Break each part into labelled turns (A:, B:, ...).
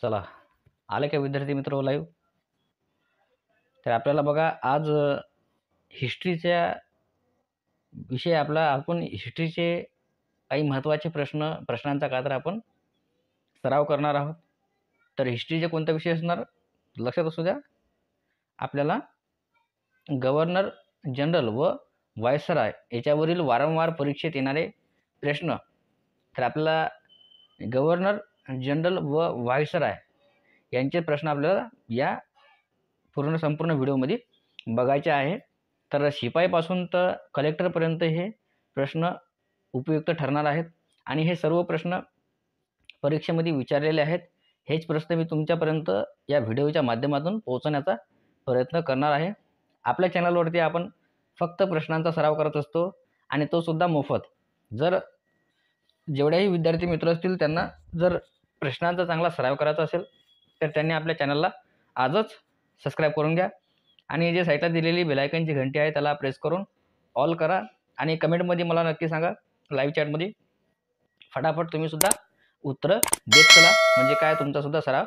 A: चला, आले का विद्यार्थी मित्र लाईव्ह? तर आपल्याला बघा आज हिस्ट्रीच्या विषय आपण हिस्ट्रीचे काही महत्त्वाचे प्रश्नांचा का तर आपण सराव करणार आहोत. तर हिस्ट्रीचे कोणता विषय असणार लक्षात असू द्या. आपल्याला गव्हर्नर जनरल व व्हायसरॉय याच्यावरील वारंवार परीक्षेत येणारे प्रश्न. तर आपल्याला गव्हर्नर जनरल व व्हायसरॉय यांचे प्रश्न आपल्याला या संपूर्ण व्हिडिओमध्ये बघायचे आहे. तर शिपाईपासून तर कलेक्टरपर्यंत हे प्रश्न उपयुक्त ठरणार आहेत आणि हे सर्व प्रश्न परीक्षेमध्ये विचारलेले आहेत. हेच प्रश्न मी तुमच्यापर्यंत या व्हिडिओच्या माध्यमातून पोहोचवण्याचा प्रयत्न करणार आहे. आपल्या चॅनलवरती आपण फक्त प्रश्नांचा सराव करत असतो आणि तो सुद्धा मोफत. जर जेवढेही विद्यार्थी मित्र असतील त्यांना जर प्रश्नांचा चांगला सराव करायचा असेल तर त्यांनी आपल्या चॅनलला आजच सबस्क्राईब करून घ्या आणि जे साईडला दिलेली बेल आयकॉनची घंटी आहे त्याला प्रेस करून ऑल करा आणि कमेंटमध्ये मला नक्की सांगा, लाईव्ह चॅटमध्ये फटाफट तुम्ही सुद्धा उत्तरं देत चला, म्हणजे काय तुमचा सुद्धा सराव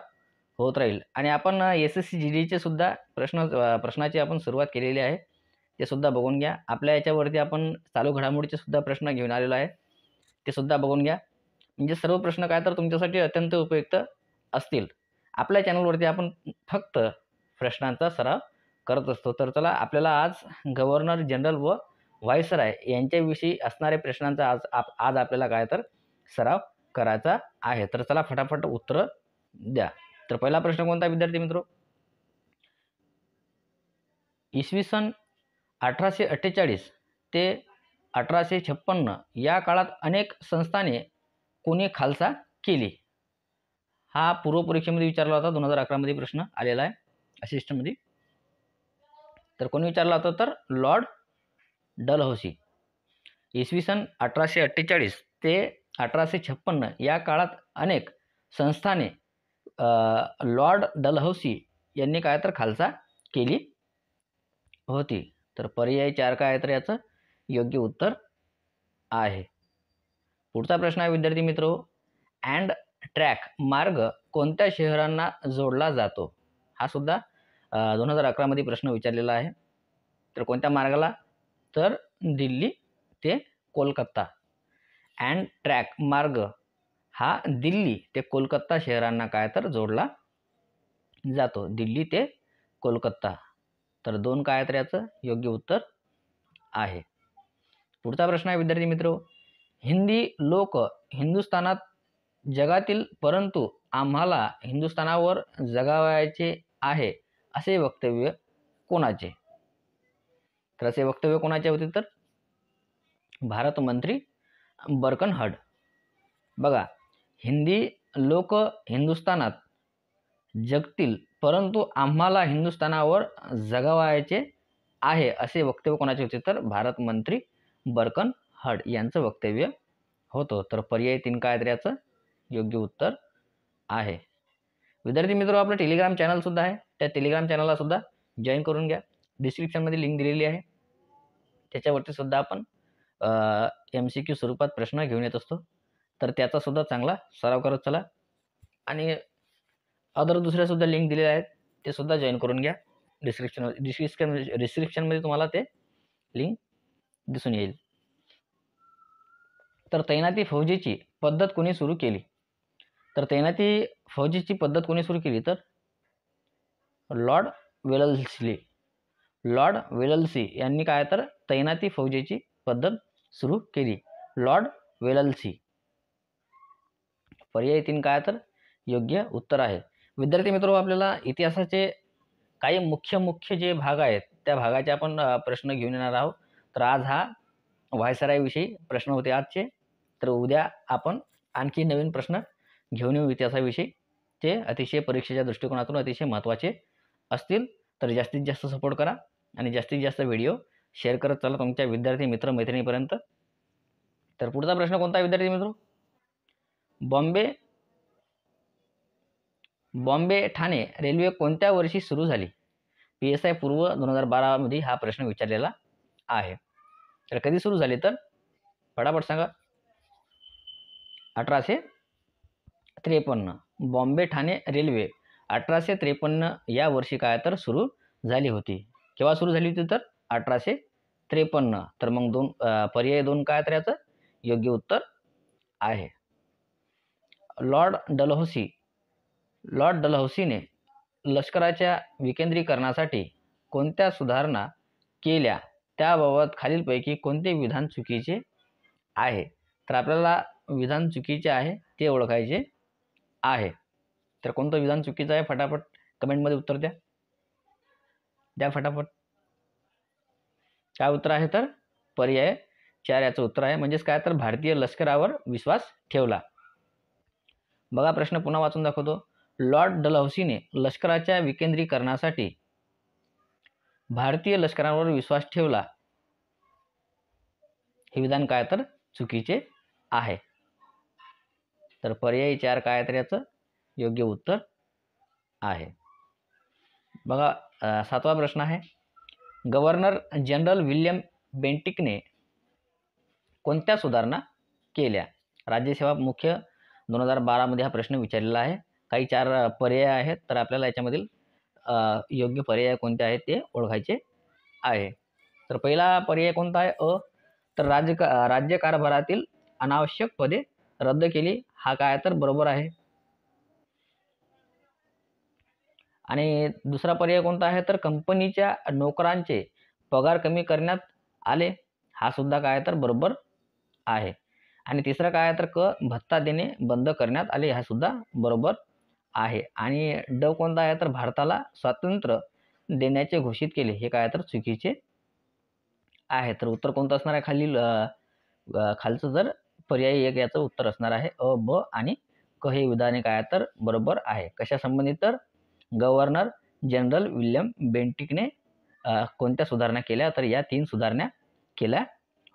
A: होत राहील. आणि आपण SSC GDचे सुद्धा प्रश्नाची आपण सुरुवात केलेली आहे, ते सुद्धा बघून घ्या. आपल्या याच्यावरती आपण चालू घडामोडीचे सुद्धा प्रश्न घेऊन आलेलो आहे, ते सुद्धा बघून घ्या. म्हणजे सर्व प्रश्न काय तर तुमच्यासाठी अत्यंत उपयुक्त असतील. आपल्या चॅनलवरती आपण फक्त प्रश्नांचा सराव करत असतो. तर चला, आपल्याला आज गव्हर्नर जनरल व व्हायसरॉय यांच्याविषयी असणाऱ्या प्रश्नांचा आज आपल्याला काय तर सराव करायचा आहे. तर चला फटाफट उत्तर द्या. तर पहिला प्रश्न कोणता विद्यार्थी मित्रो? इसवी सन 1848 ते 1856 या काळात अनेक संस्थाने कोणी खालसा केली? हा पूर्व परीक्षेमध्ये विचारला होता. 2011 मध्ये प्रश्न आलेला आहे असिस्टंटमध्ये. तर कोणी विचारला होता? तर लॉर्ड डलहौसी. इसवी सन 1848 ते 1856 या काळात अनेक संस्थाने लॉर्ड डलहौसी यांनी काय तर खालसा केली होती. तर पर्याय 4 काय तर याचं योग्य उत्तर आहे. पुढचा प्रश्न आहे विद्यार्थी मित्रो, अँड ट्रॅक मार्ग कोणत्या शहरांना जोडला जातो? हा सुद्धा 2011 मध्ये प्रश्न विचारलेला आहे. तर कोणत्या मार्गाला? तर दिल्ली ते कोलकाता. अँड ट्रॅक मार्ग हा दिल्ली ते कोलकाता शहरांना काय तर जोडला जातो. दिल्ली ते कोलकाता. तर 2 काय तर याचं योग्य उत्तर आहे. पुढचा प्रश्न आहे विद्यार्थी मित्रो, हिंदी लोक हिंदुस्थानात जगातील परंतु आम्हाला हिंदुस्थानावर जगावायचे आहे असे वक्तव्य कोणाचे? तर असे वक्तव्य कोणाचे होते? तर भारत मंत्री बर्कनहड. बघा, हिंदी लोक हिंदुस्थानात जगतील परंतु आम्हाला हिंदुस्थानावर जगावायचे आहे असे वक्तव्य कोणाचे होते? तर भारत मंत्री बर्कनहड यांचं वक्तव्य होतं. तर पर्याय 3 काय तर याचं योग्य उत्तर आहे. विद्यार्थी मित्र, आपलं टेलिग्राम चॅनल सुद्धा आहे. त्या टेलिग्राम चॅनलला सुद्धा जॉईन करून घ्या. डिस्क्रिप्शनमध्ये लिंक दिलेली आहे. त्याच्यावरती सुद्धा आपण MCQ स्वरूपात प्रश्न घेऊन येत असतो. तर त्याचा सुद्धा चांगला सराव करत चला आणि दुसऱ्या सुद्धा लिंक दिलेल्या आहेत, ते सुद्धा जॉईन करून घ्या. डिस्क्रिप्शनमध्ये तुम्हाला ते लिंक दिसून येईल. तर तैनाती फौजेची पद्धत कोणी सुरू केली? तर तैनाती फौजेची पद्धत कोणी सुरू केली? तर लॉर्ड वेलस्ली. लॉर्ड वेलस्ली यांनी काय तर तैनाती फौजेची पद्धत सुरू केली. Lord Wellesley. पर्याय 3 काय तर योग्य उत्तर आहे. विद्यार्थी मित्र, आपल्याला इतिहासाचे काही मुख्य जे भाग आहेत त्या भागाचे आपण प्रश्न घेऊन येणार आहोत. तर आज हा व्हायसरॉयविषयी प्रश्न होते आजचे. तर उद्या आपण आणखी नवीन प्रश्न घेऊन येऊ इतिहासाविषयी. ते अतिशय परीक्षेच्या दृष्टिकोनातून अतिशय महत्त्वाचे असतील. तर जास्तीत जास्त सपोर्ट करा आणि जास्तीत जास्त व्हिडिओ शेअर करत चला तुमच्या विद्यार्थी मित्र मैत्रिणीपर्यंत. तर पुढचा प्रश्न कोणता आहे विद्यार्थी मित्र? बॉम्बे ठाणे रेल्वे कोणत्या वर्षी सुरू झाली? PSI पूर्व 2012 मध्ये हा प्रश्न विचारलेला आहे. तर कधी सुरू झाली? तर फटाफट सांगा. 1853. बॉम्बे ठाणे रेल्वे 1853 या वर्षी काय तर सुरू झाली होती. केव्हा सुरू झाली होती तर 1853. तर मग पर्याय 2 काय तर याचं योग्य उत्तर आहे. लॉर्ड डलहौसीने लष्कराच्या विकेंद्रीकरणासाठी कोणत्या सुधारणा केल्या, त्याबाबत खालीलपैकी कोणते विधान चुकीचे आहे? तर आपल्याला विधान चुकीचे आहे ते ओळखायचे आहे. तर कोणतं विधान चुकीचं आहे फटाफट कमेंटमध्ये उत्तर द्या फटाफट. काय उत्तर आहे तर पर्याय 4 याचं उत्तर आहे. म्हणजेच काय तर भारतीय लष्करावर विश्वास ठेवला. बघा प्रश्न पुन्हा वाचून दाखवतो. लॉर्ड डलहौसीने लष्कराच्या विकेंद्रीकरणासाठी भारतीय लष्करावर विश्वास ठेवला. हे विधान काय तर चुकीचे आहे. तर पर्याय 4 काय तर याचं योग्य उत्तर आहे. बघा 7वा प्रश्न आहे. गव्हर्नर जनरल विल्यम बेंटिकने कोणत्या सुधारणा केल्या? राज्यसेवा मुख्य 2012 मध्ये हा प्रश्न विचारलेला आहे. काही 4 पर्याय आहेत. तर आपल्याला याच्यामधील योग्य पर्याय कोणते आहेत ते ओळखायचे आहे. तर पहिला पर्याय कोणता आहे? तर राज्यकारभारातील अनावश्यक पदे रद्द केली. हा काय तर बरोबर आहे. आणि दुसरा पर्याय कोणता आहे? तर कंपनीच्या नोकरांचे पगार कमी करण्यात आले. हा सुद्धा काय तर बरोबर आहे. आणि तिसरं काय तर भत्ता देणे बंद करण्यात आले. हा सुद्धा बरोबर आहे. आणि कोणता आहे? तर भारताला स्वातंत्र्य देण्याचे घोषित केले. हे काय तर चुकीचे आहे. तर उत्तर कोणतं असणार आहे? खालचं जर पर्याय 1 याचं उत्तर असणार आहे. ब आणि क हे विधाने काय तर बरोबर आहे. कशा संबंधित? तर गव्हर्नर जनरल विल्यम बेंटिकने कोणत्या सुधारणा केल्या? तर या 3 सुधारणा केल्या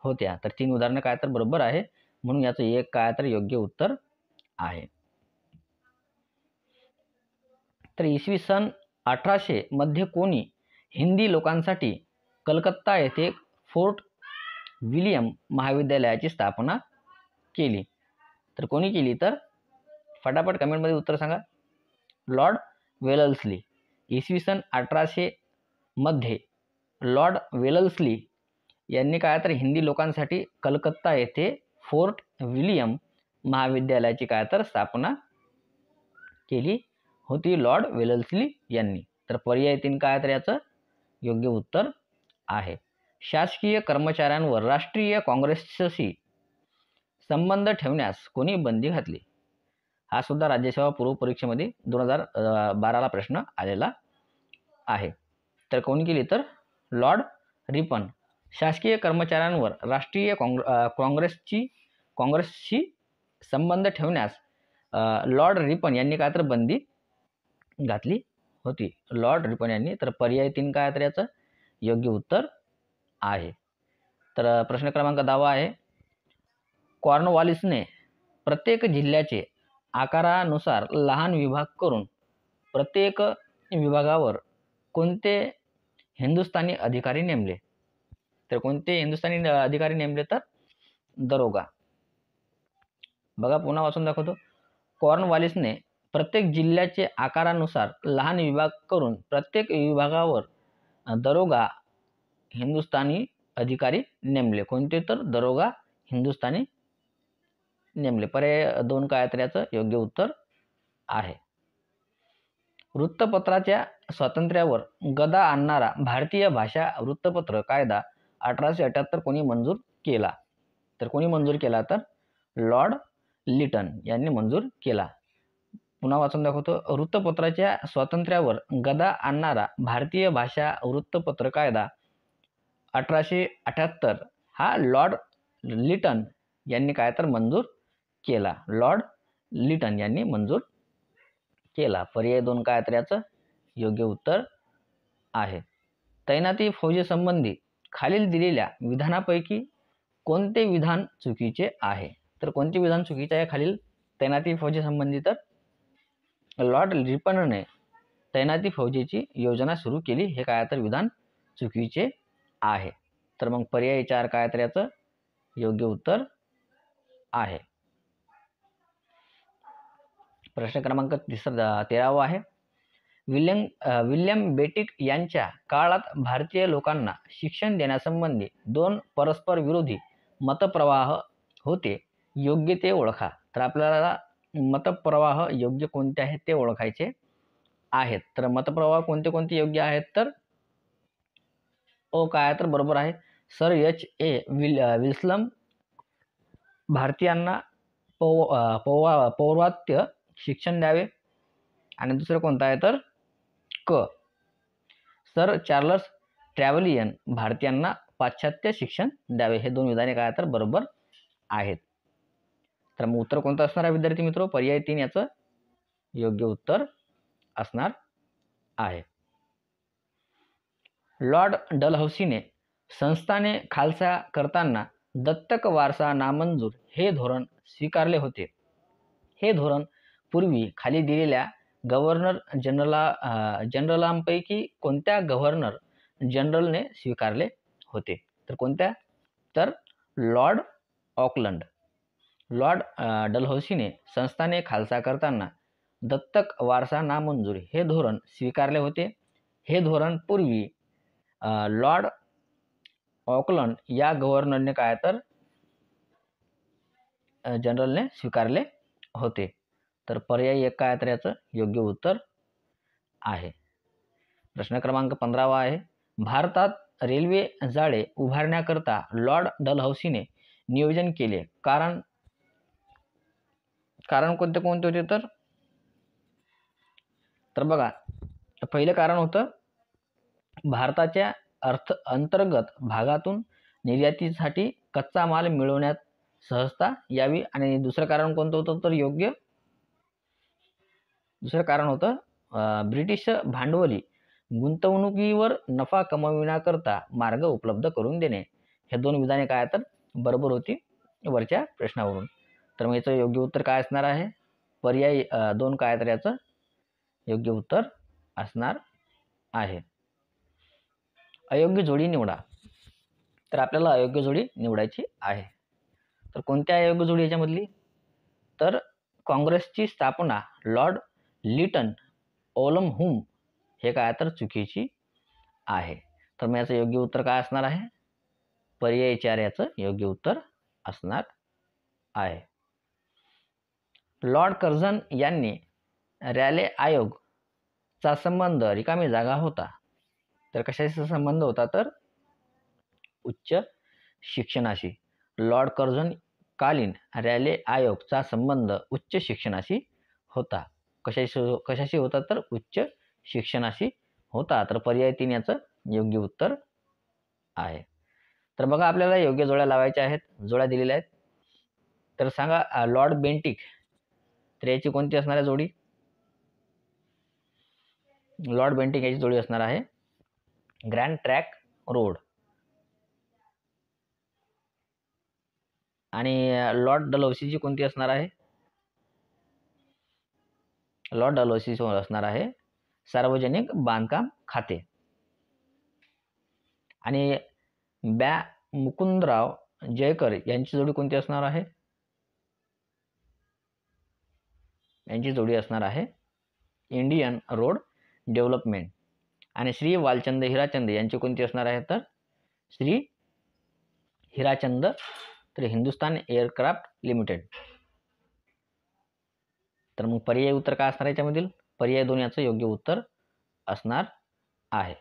A: होत्या. तर 3 उदाहरणं काय तर बरोबर आहे. म्हणून याचं 1 काय तर योग्य उत्तर आहे. तर इसवी सन 1800 मध्ये कोणी हिंदी लोकांसाठी कलकत्ता येथे फोर्ट विलियम महाविद्यालयाची स्थापना केली? तर कोणी केली? तर फटाफट कमेंटमध्ये उत्तर सांगा. लॉर्ड वेलल्सली. इसवी सन 1800 मध्ये लॉर्ड वेलल्सली यांनी काय तर हिंदी लोकांसाठी कलकत्ता येथे फोर्ट विलियम महाविद्यालयाची काय तर स्थापना केली होती. लॉर्ड वेलल्सली यांनी. तर पर्याय 3 काय तर याचं योग्य उत्तर आहे. शासकीय कर्मचाऱ्यांवर राष्ट्रीय काँग्रेसशी संबंध ठेवण्यास कोणी बंदी घातली? हा सुद्धा राज्यसेवा पूर्व परीक्षेमध्ये 2012ला प्रश्न आलेला आहे. तर कोणी केली? तर लॉर्ड रिपन. शासकीय कर्मचाऱ्यांवर राष्ट्रीय काँग्रेसशी संबंध ठेवण्यास लॉर्ड रिपन यांनी काय तर बंदी घातली होती. लॉर्ड रिपन यांनी. तर पर्याय 3 काय तर याचं योग्य उत्तर आहे. तर प्रश्न क्रमांक 10 आहे. कॉर्नवॉलिसने प्रत्येक जिल्ह्याचे आकारानुसार लहान विभाग करून प्रत्येक विभागावर कोणते हिंदुस्थानी अधिकारी नेमले? तर कोणते हिंदुस्थानी अधिकारी नेमले? तर दरोगा. बघा पुन्हा वाचून दाखवतो. कॉर्नवॉलिसने प्रत्येक जिल्ह्याचे आकारानुसार लहान विभाग करून प्रत्येक विभागावर दरोगा हिंदुस्थानी अधिकारी नेमले. कोणते? तर दरोगा हिंदुस्थानी नेमले. पर्याय 2 काय तर याचं योग्य उत्तर आहे. वृत्तपत्राच्या स्वातंत्र्यावर गदा आणणारा भारतीय भाषा वृत्तपत्र कायदा 1878 कोणी मंजूर केला? तर कोणी मंजूर केला? तर लॉर्ड लिटन यांनी मंजूर केला. पुन्हा वाचून दाखवतो. वृत्तपत्राच्या स्वातंत्र्यावर गदा आणणारा भारतीय भाषा वृत्तपत्र कायदा 1878 हा लॉर्ड लिटन यांनी काय तर मंजूर केला. लॉर्ड लिटन यांनी मंजूर केला. पर्याय 2 काय तर याचं योग्य उत्तर आहे. तैनाती फौजेसंबंधी खालील दिलेल्या विधानापैकी कोणते विधान चुकीचे आहे? तर कोणते विधान चुकीचे आहे खालील तैनाती फौजेसंबंधी? तर लॉर्ड रिपनने तैनाती फौजेची योजना सुरू केली. हे काय तर विधान चुकीचे आहे. तर मग पर्याय 4 काय तर याचं योग्य उत्तर आहे. प्रश्न क्रमांक 13वा आहे. विल्यम बेटिक यांच्या काळात भारतीय लोकांना शिक्षण देण्यासंबंधी 2 परस्पर विरोधी मतप्रवाह होते, योग्य ते ओळखा. तर आपल्याला मतप्रवाह योग्य कोणते आहेत ते ओळखायचे आहेत. तर मतप्रवाह कोणते कोणते योग्य आहेत, तर काय तर बरोबर आहे. Sir H.A. विल्सन भारतीयांना पौर्वात्य शिक्षण द्यावे. आणि दुसरं कोणतं आहे तर सर चार्ल्स ट्रॅव्हलियन भारतीयांना पाश्चात्य शिक्षण द्यावे. हे 2 विधाने काय तर बरोबर आहेत. तर मग उत्तर कोणतं असणार आहे विद्यार्थी मित्र? पर्याय 3 याचं योग्य उत्तर असणार आहे. लॉर्ड डलहौसीने संस्थाने खालसा करताना दत्तक वारसा नामंजूर हे धोरण स्वीकारले होते. हे धोरण पूर्वी खाली दिलेल्या गव्हर्नर जनरलांपैकी कोणत्या गव्हर्नर जनरलने स्वीकारले होते? तर कोणत्या? तर लॉर्ड ऑकलंड. लॉर्ड डलहौसीने संस्थाने खालसा करताना दत्तक वारसा नामंजूर हे धोरण स्वीकारले होते. हे धोरण पूर्वी लॉर्ड ऑकलंड या गव्हर्नरने काय तर जनरलने स्वीकारले होते. तर पर्याय 1 काय तर याचं योग्य उत्तर आहे. प्रश्न क्रमांक 15वा आहे. भारतात रेल्वे जाळे उभारण्याकरता लॉर्ड डलहौसीने नियोजन केले. कारण कोणते कोणते होते? तर बघा, पहिलं कारण होतं भारताच्या अंतर्गत भागातून निर्यातीसाठी कच्चा माल मिळवण्यात सहजता यावी. आणि दुसरं कारण कोणतं होतं तर दुसरं कारण होतं ब्रिटिश भांडवली गुंतवणुकीवर नफा कमविण्याकरता मार्ग उपलब्ध करून देणे. हे 2 विधाने काय तर बरोबर होती वरच्या प्रश्नावरून. तर मग याचं योग्य उत्तर काय असणार आहे? पर्याय 2 काय तर याचं योग्य उत्तर असणार आहे. अयोग्य जोडी निवडा. तर आपल्याला अयोग्य जोडी निवडायची आहे. तर कोणत्या अयोग्य जोडी याच्यामधली? तर काँग्रेसची स्थापना लॉर्ड लिटन ओलमहुम हे काय तर चुकीची आहे. तर मग याचं योग्य उत्तर काय असणार आहे? पर्याय 4 याचं योग्य उत्तर असणार आहे. लॉर्ड कर्झन यांनी रॅले आयोगचा संबंध रिकामी जागा होता. तर कशाचा संबंध होता? तर उच्च शिक्षणाशी. लॉर्ड कर्झन कालीन रॅले आयोगचा संबंध उच्च शिक्षणाशी होता. कशाशी होता? तर उच्च शिक्षणाशी होता. तर पर्याय 3 याचं योग्य उत्तर आहे. तर बघा, आपल्याला योग्य जोड्या लावायच्या आहेत. जोड्या दिलेल्या आहेत. तर सांगा लॉर्ड बेंटिक, तर याची कोणती असणार आहे जोडी? लॉर्ड बेंटिक याची जोडी असणार आहे ग्रँड ट्रॅक रोड. आणि लॉर्ड डलहौसीची कोणती असणार आहे? लॉर्ड डलहौसी असणार आहे सार्वजनिक बांधकाम खाते. आणि मुकुंदराव जयकर यांची जोडी कोणती असणार आहे? यांची जोडी असणार आहे इंडियन रोड डेव्हलपमेंट. आणि श्री वालचंद हिराचंद यांची कोणती असणार आहे? तर श्री हिराचंद, तर हिंदुस्तान एअरक्राफ्ट लिमिटेड. तर मग पर्याय उत्तर काय असणार याच्यामधील? पर्याय 2 याचं योग्य उत्तर असणार आहे.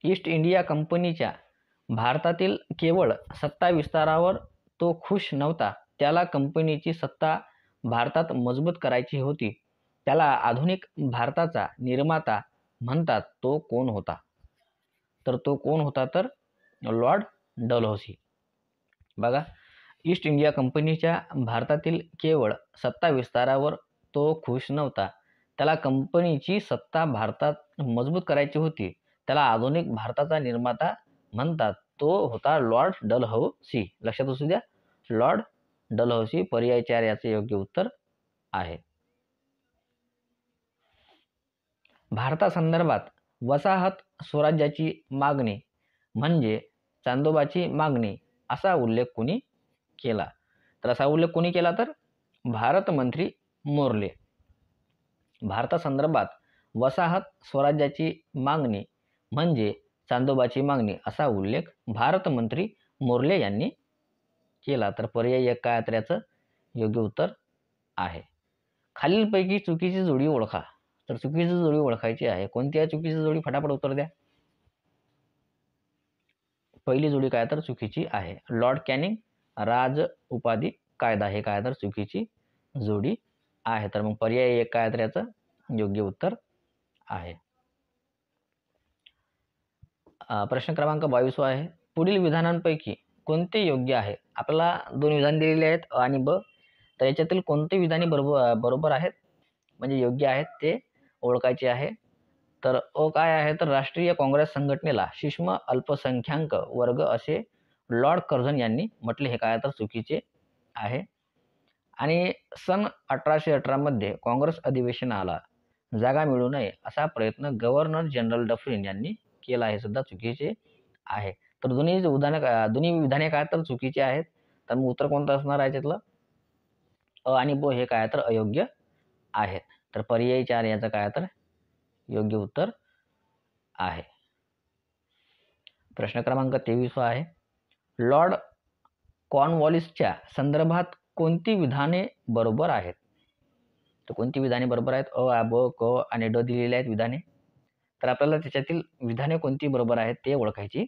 A: ईस्ट इंडिया कंपनीच्या भारतातील केवळ सत्ता विस्तारावर तो खुश नव्हता. त्याला कंपनीची सत्ता भारतात मजबूत करायची होती. त्याला आधुनिक भारताचा निर्माता म्हणतात. तो कोण होता? तर तो कोण होता? तर लॉर्ड डलहौसी. बघा, ईस्ट इंडिया कंपनीच्या भारतातील केवळ सत्ता विस्तारावर तो खुश नव्हता. त्याला कंपनीची सत्ता भारतात मजबूत करायची होती. त्याला आधुनिक भारताचा निर्माता म्हणतात. तो होता लॉर्ड डलहौसी. लक्षात असू द्या, लॉर्ड डलहौसी. पर्याय 4 याचे योग्य उत्तर आहे. भारतासंदर्भात वसाहत स्वराज्याची मागणी म्हणजे चांदोबाची मागणी असा उल्लेख कोणी केला? तर असा उल्लेख कोणी केला? तर भारतमंत्री मोर्ले. भारतासंदर्भात वसाहत स्वराज्याची मागणी म्हणजे चांदोबाची मागणी असा उल्लेख भारतमंत्री मोर्ले यांनी केला. तर पर्याय 1 काय तर याचं योग्य उत्तर आहे. खालीलपैकी चुकीची जोडी ओळखा. तर चुकीची जोडी ओळखायची आहे. कोणती आहे चुकीची जोडी? फटाफट उत्तर द्या. पहिली जोडी काय तर चुकीची आहे. लॉर्ड कॅनिंग राज उपाधी कायदा हे काय तर चुकीची जोडी आहे. तर मग पर्याय 1 काय तर याचं योग्य उत्तर आहे. प्रश्न क्रमांक 22 आहे. पुढील विधानांपैकी कोणते योग्य आहे? आपल्याला 2 विधान दिलेली आहेत अ आणि ब. तर याच्यातील कोणते विधाने बरोबर आहेत म्हणजे योग्य आहेत ते ओळखायचे आहे. तर अ काय आहे तर राष्ट्रीय काँग्रेस संघटनेला सूक्ष्म अल्पसंख्याक वर्ग असे लॉर्ड कर्झन यांनी म्हटले. हे काय तर चुकीचे आहे. आणि सन 1818 मध्ये काँग्रेस अधिवेशनाला जागा मिळू नये असा प्रयत्न गव्हर्नर जनरल डफरिन यांनी केला. हे सुद्धा चुकीचे आहे. तर दोन्ही विधाने काय तर चुकीचे आहेत. तर मग उत्तर कोणतं असणार आहे त्यातलं? अ आणि ब हे काय तर अयोग्य आहेत. तर पर्याय 4 याचं काय तर योग्य उत्तर आहे. प्रश्न क्रमांक 23 आहे. लॉर्ड कॉर्नवॉलिसच्या संदर्भात कोणती विधाने बरोबर आहेत? तर कोणती विधाने बरोबर आहेत? अ, ब, क आणि ड दिलेली आहेत विधाने. तर आपल्याला त्याच्यातील विधाने कोणती बरोबर आहेत ते ओळखायची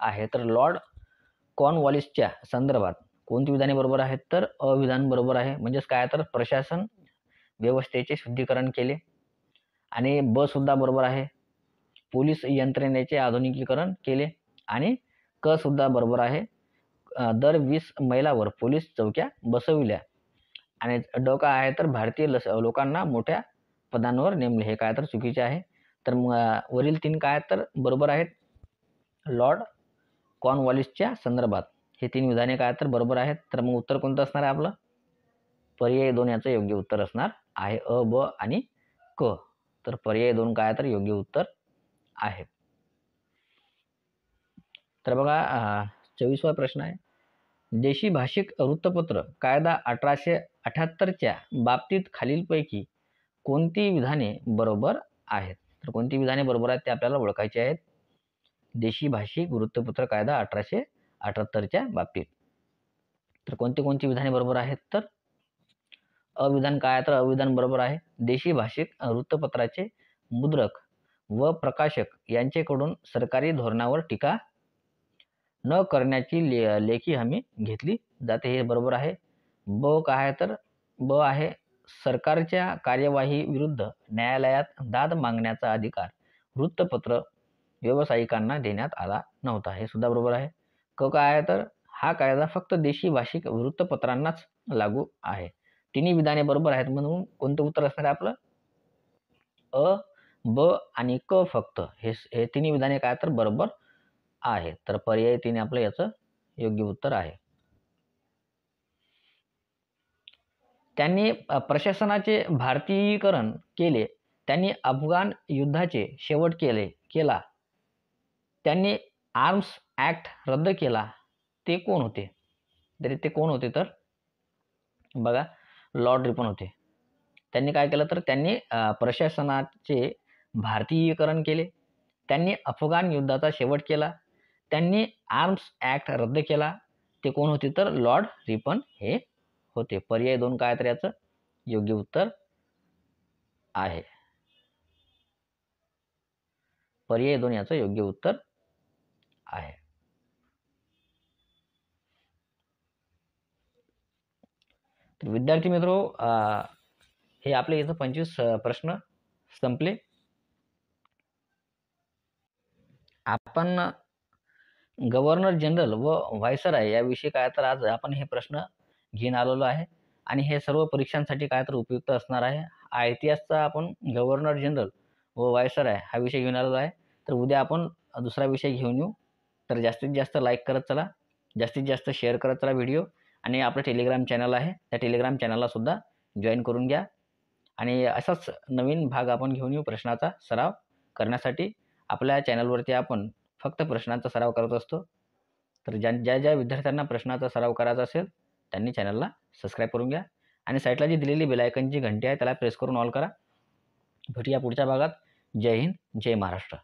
A: आहे. तर लॉर्ड कॉर्नवॉलिसच्या संदर्भात कोणती विधाने बरोबर आहेत? तर अ विधान बरोबर आहे. म्हणजेच काय तर प्रशासन व्यवस्थेचे शुद्धीकरण केले. आणि ब सुद्धा बरोबर आहे. पोलीस यंत्रणेचे आधुनिकीकरण केले. आणि क सुद्धा बरोबर आहे. दर 20 मैलावर पोलीस चौक्या बसविल्या. आणि ड काय आहे तर भारतीय लोकांना मोठ्या पदांवर नेमले. हे काय तर चुकीचे आहे. तर वरील 3 काय तर बरोबर आहेत. लॉर्ड कॉर्नवॉलिसच्या संदर्भात हे 3 विधाने काय तर बरोबर आहेत. तर मग उत्तर कोणतं असणार आहे आपलं? पर्याय 2 याचं योग्य उत्तर असणार आहे. अ, ब आणि क. तर पर्याय 2 काय तर योग्य उत्तर आहे. तर बघा 24वा प्रश्न आहे. देशी भाषिक वृत्तपत्र कायदा 1878च्या बाबतीत खालीलपैकी कोणती विधाने बरोबर आहेत? तर कोणती विधाने बरोबर आहेत ते आपल्याला ओळखायची आहेत. देशी भाषिक वृत्तपत्र कायदा 1878च्या बाबतीत. तर कोणती विधाने बरोबर आहेत? तर अविधान काय तर अविधान बरोबर आहे. देशी भाषिक वृत्तपत्राचे मुद्रक व प्रकाशक यांच्याकडून सरकारी धोरणावर टीका न करण्याची लेखी हमी घेतली जाते. हे बरोबर आहे. ब काय आहे तर ब आहे सरकारच्या कार्यवाही विरुद्ध न्यायालयात दाद मागण्याचा अधिकार वृत्तपत्र व्यावसायिकांना देण्यात आला नव्हता. हे सुद्धा बरोबर आहे. क काय आहे तर हा कायदा फक्त देशी भाषिक वृत्तपत्रांनाच लागू आहे. तिन्ही विधाने बरोबर आहेत म्हणून कोणतं उत्तर असणार आहे आपलं? अ, ब आणि क फक्त हे तिन्ही विधाने काय तर बरोबर आहे. तर पर्याय 3 आपलं याचं योग्य उत्तर आहे. त्यांनी प्रशासनाचे भारतीयीकरण केले. त्यांनी अफगाण युद्धाचे शेवट केला. त्यांनी आर्म्स ॲक्ट रद्द केला. ते कोण होते? तर ते कोण होते तर बघा लॉर्ड रिपन होते. त्यांनी काय केलं तर त्यांनी प्रशासनाचे भारतीयीकरण केले. त्यांनी अफगाण युद्धाचा शेवट केला. त्यांनी आर्म्स ॲक्ट रद्द केला. ते कोण होते तर लॉर्ड रिपन हे होते. पर्याय 2 काय तर याचं योग्य उत्तर आहे. पर्याय 2 याचं योग्य उत्तर आहे. तर विद्यार्थी मित्रो हे आपले इथं 25 प्रश्न संपले. आपण गव्हर्नर जनरल व व्हायसराय याविषयी काय तर आज आपण हे प्रश्न घेऊन आलेलो आहे आणि हे सर्व परीक्षांसाठी काय तर उपयुक्त असणार आहे. इतिहासचा आपण गव्हर्नर जनरल व व्हायसराय हा विषय घेऊन आलेलो आहे. तर उद्या आपण दुसरा विषय घेऊन येऊ. तर जास्तीत जास्त लाईक करत चला, जास्तीत जास्त शेअर करत चला व्हिडिओ. आणि आपलं टेलिग्राम चॅनल आहे, त्या टेलिग्राम चॅनलला सुद्धा जॉईन करून घ्या. आणि असाच नवीन भाग आपण घेऊन येऊ प्रश्नाचा सराव करण्यासाठी. आपल्या चॅनलवरती आपण फक्त प्रश्नांचा सराव करत असतो. तर ज्या ज्या विद्यार्थ्यांना प्रश्नाचा सराव करायचा असेल त्यांनी चॅनलला सबस्क्राईब करून घ्या आणि साईडला जी दिलेली बेल आयकॉनची घंटी आहे त्याला प्रेस करून ऑल करा. भेटूया पुढच्या भागात. जय हिंद, जय महाराष्ट्र.